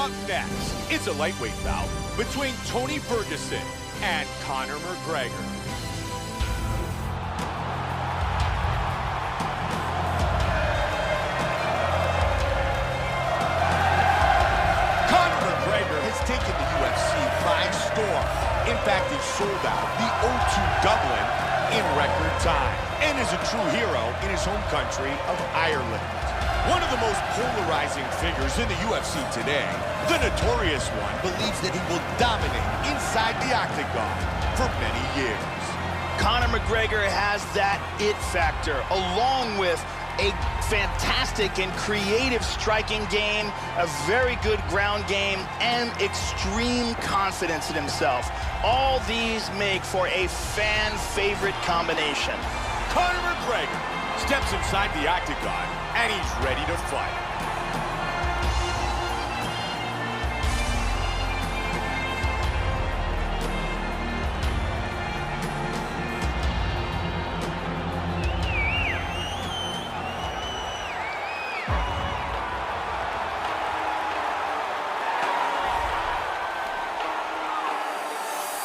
Up next, it's a lightweight bout between Tony Ferguson and Conor McGregor. Conor McGregor has taken the UFC by storm. In fact, he sold out the O2 Dublin in record time and is a true hero in his home country of Ireland. One of the most polarizing figures in the UFC today, the notorious one, believes that he will dominate inside the octagon for many years. Conor McGregor has that it factor, along with a fantastic and creative striking game, a very good ground game, and extreme confidence in himself. All these make for a fan-favorite combination. Conor McGregor steps inside the octagon, and he's ready to fight.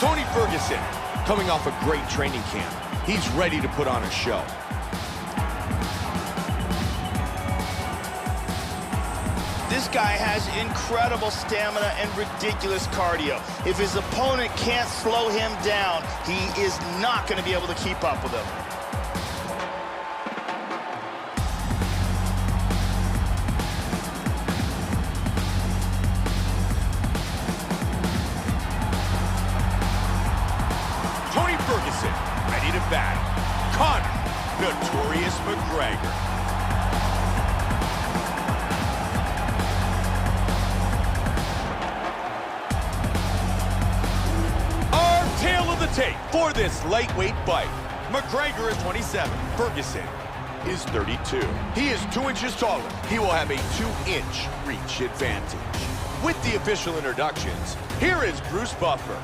Tony Ferguson, coming off a great training camp. He's ready to put on a show. This guy has incredible stamina and ridiculous cardio. If his opponent can't slow him down, he is not going to be able to keep up with him. Tony Ferguson, ready to battle. Conor, notorious McGregor. Tape for this lightweight fight. McGregor is 27. Ferguson is 32. He is 2 inches taller. He will have a 2-inch reach advantage. With the official introductions, here is Bruce Buffer.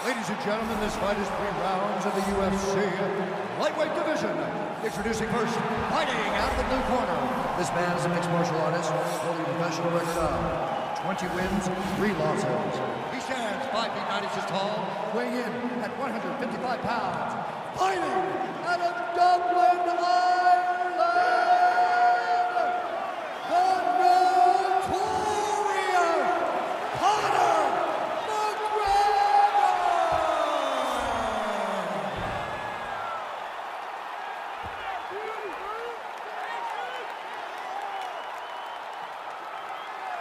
Ladies and gentlemen, this fight is 3 rounds of the UFC lightweight division. Introducing first, fighting out of the blue corner. This man is a mixed martial artist, holding a professional record of 20 wins, 3 losses. He stands 5 feet 9 inches tall, weighing in at 155 pounds. Fighting out of Dublin, Ireland, the notorious Conor McGregor!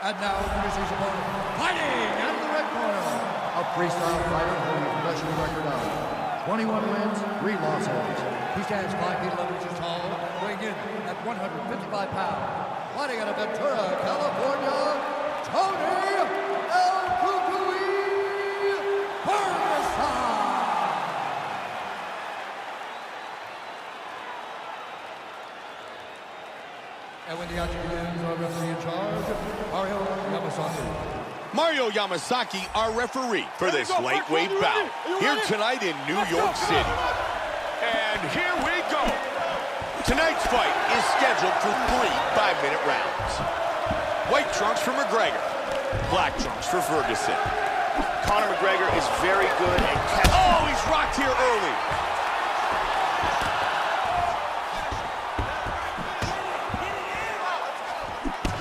And now, introducing his opponent, fighting out of the red corner, a freestyle fighter holding a professional record of 21 wins, 3 losses. He stands 5 feet 11 inches tall, weighing in at 155 pounds. Fighting out of Ventura, California, Tony El Cucuy Ferguson! And when the action begins, our referee in charge, Mario Yamasaki. Mario Yamasaki, our referee for this lightweight bout, here tonight in New York City. And here we go. Tonight's fight is scheduled for 3 5-minute rounds. White trunks for McGregor, black trunks for Ferguson. Conor McGregor is very good at catching. Oh, he's rocked here early.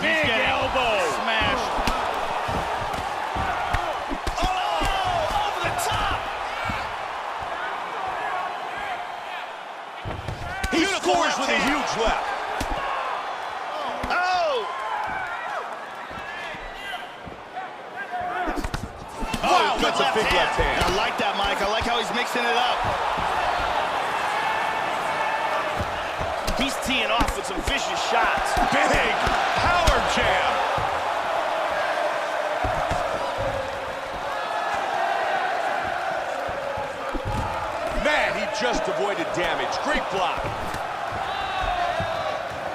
Big elbow. Smashed. He scores with a huge left. Oh! Wow, that's a big left hand. I like that, Mike. I like how he's mixing it up. He's teeing off with some vicious shots. Big power jam. Man, he just avoided damage. Great block.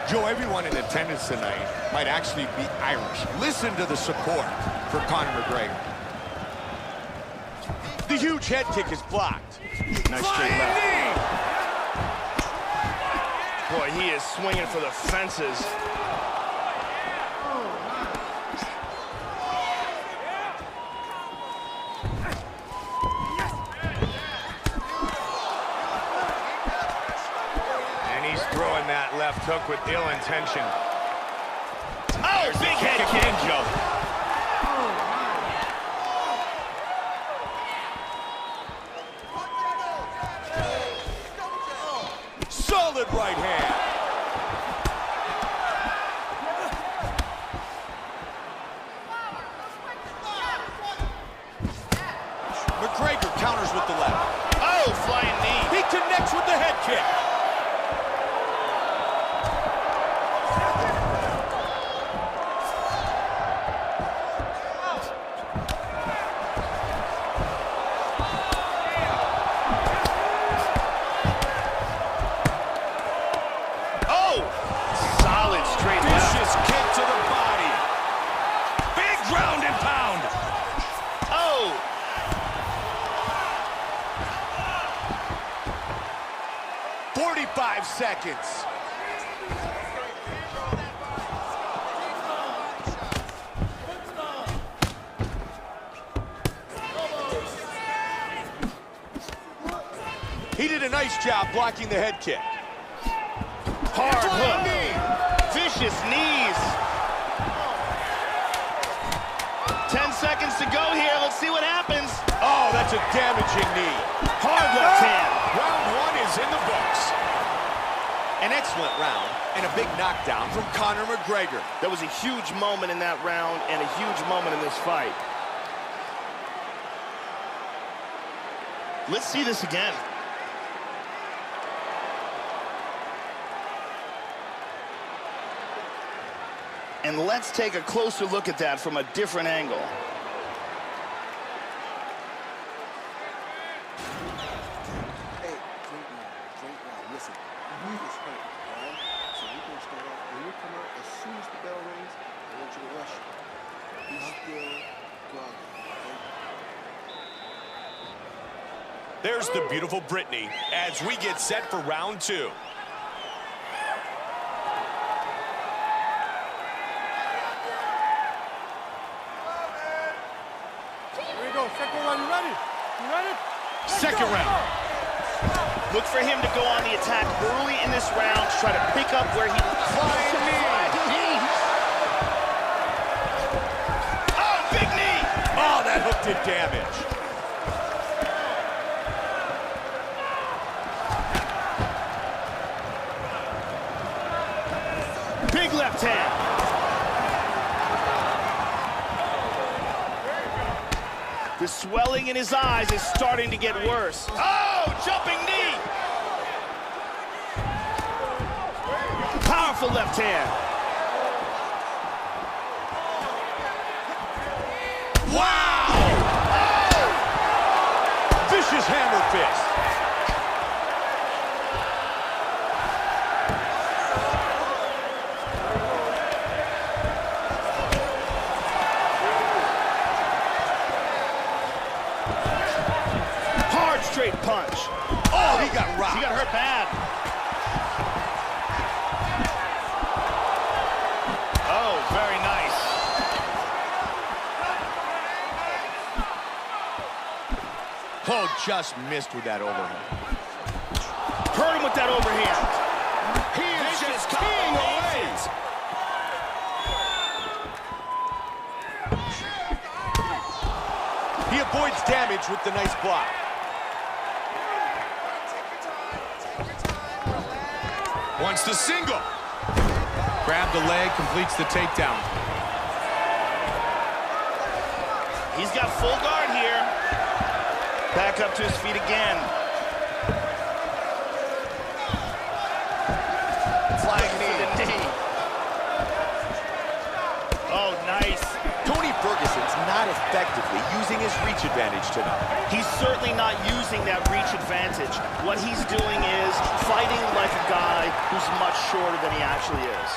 Joe, everyone in attendance tonight might actually be Irish. Listen to the support for Conor McGregor. The huge head kick is blocked. Nice straight left. Boy, he is swinging for the fences. left hook with ill intention. Oh, big head kick. Joe. Solid right hand. McGregor counters with the left. Oh, flying knee. He connects with the head kick. Oh, solid straight left. Vicious kick to the body. Big ground and pound. Oh. 45 seconds. He did a nice job blocking the head kick. Hard hook. Knee. Vicious knees. 10 seconds to go here. Let's see what happens. Oh, that's a damaging knee. Hard left hand. Round one is in the books. An excellent round and a big knockdown from Conor McGregor. That was a huge moment in that round and a huge moment in this fight. Let's see this again. And let's take a closer look at that from a different angle. Hey, drink now. Listen, the knee is hurt, all right? So we're going to start off. When you come out, as soon as the bell rings, I want you to rush it. Be still, groggy, okay? There's the beautiful Brittany as we get set for round two. Second round, you ready? You ready? Second round. Look for him to go on the attack early in this round to try to pick up where he... Flying knee. Oh, big knee! Oh, that hook did damage. Big left hand. The swelling in his eyes is starting to get worse. Oh, jumping knee! Powerful left hand. Wow! Oh! Vicious hammer fist. Straight punch. Oh, he got rocked. He got hurt bad. Oh, very nice. Oh, just missed with that overhand. Hurt him with that overhand. He is just keying away. He avoids damage with the nice block. Wants the single. Grab the leg, completes the takedown. He's got full guard here. Back up to his feet again. Flying knee. Oh, nice. Tony Ferguson's not effectively using his reach advantage tonight. He's certainly not using that reach advantage. What he's doing is fighting like a guy who's much shorter than he actually is.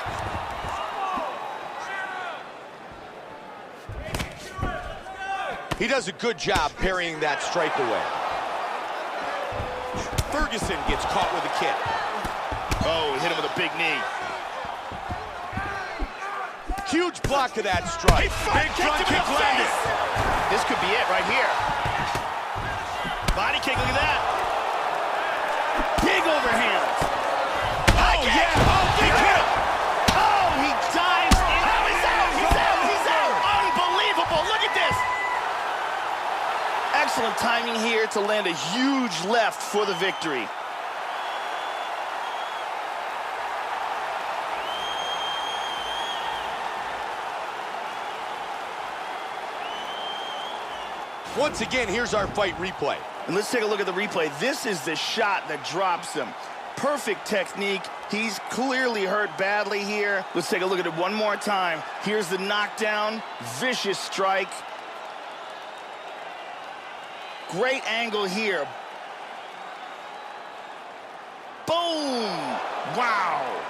He does a good job parrying that strike away. Ferguson gets caught with a kick. Oh, hit him with a big knee. Huge block of that strike. Big front kick landed. This could be it right here. Body kick, look at that. Big overhand. Oh, yeah. Oh, Perfect timing here to land a huge left for the victory. Once again, here's our fight replay. And let's take a look at the replay. This is the shot that drops him. Perfect technique. He's clearly hurt badly here. Let's take a look at it one more time. Here's the knockdown. Vicious strike. Great angle here. Boom! Wow!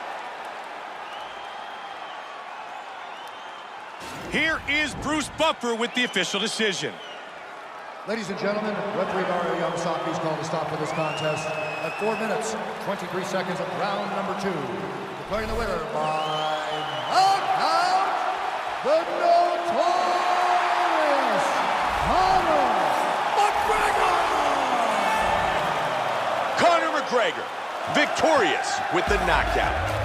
Here is Bruce Buffer with the official decision. Ladies and gentlemen, referee Dario Yamasaki has called a stop to this contest at 4 minutes, 23 seconds of round number 2. Declaring the winner by knockout, the notorious Conor McGregor! Conor McGregor, victorious with the knockout.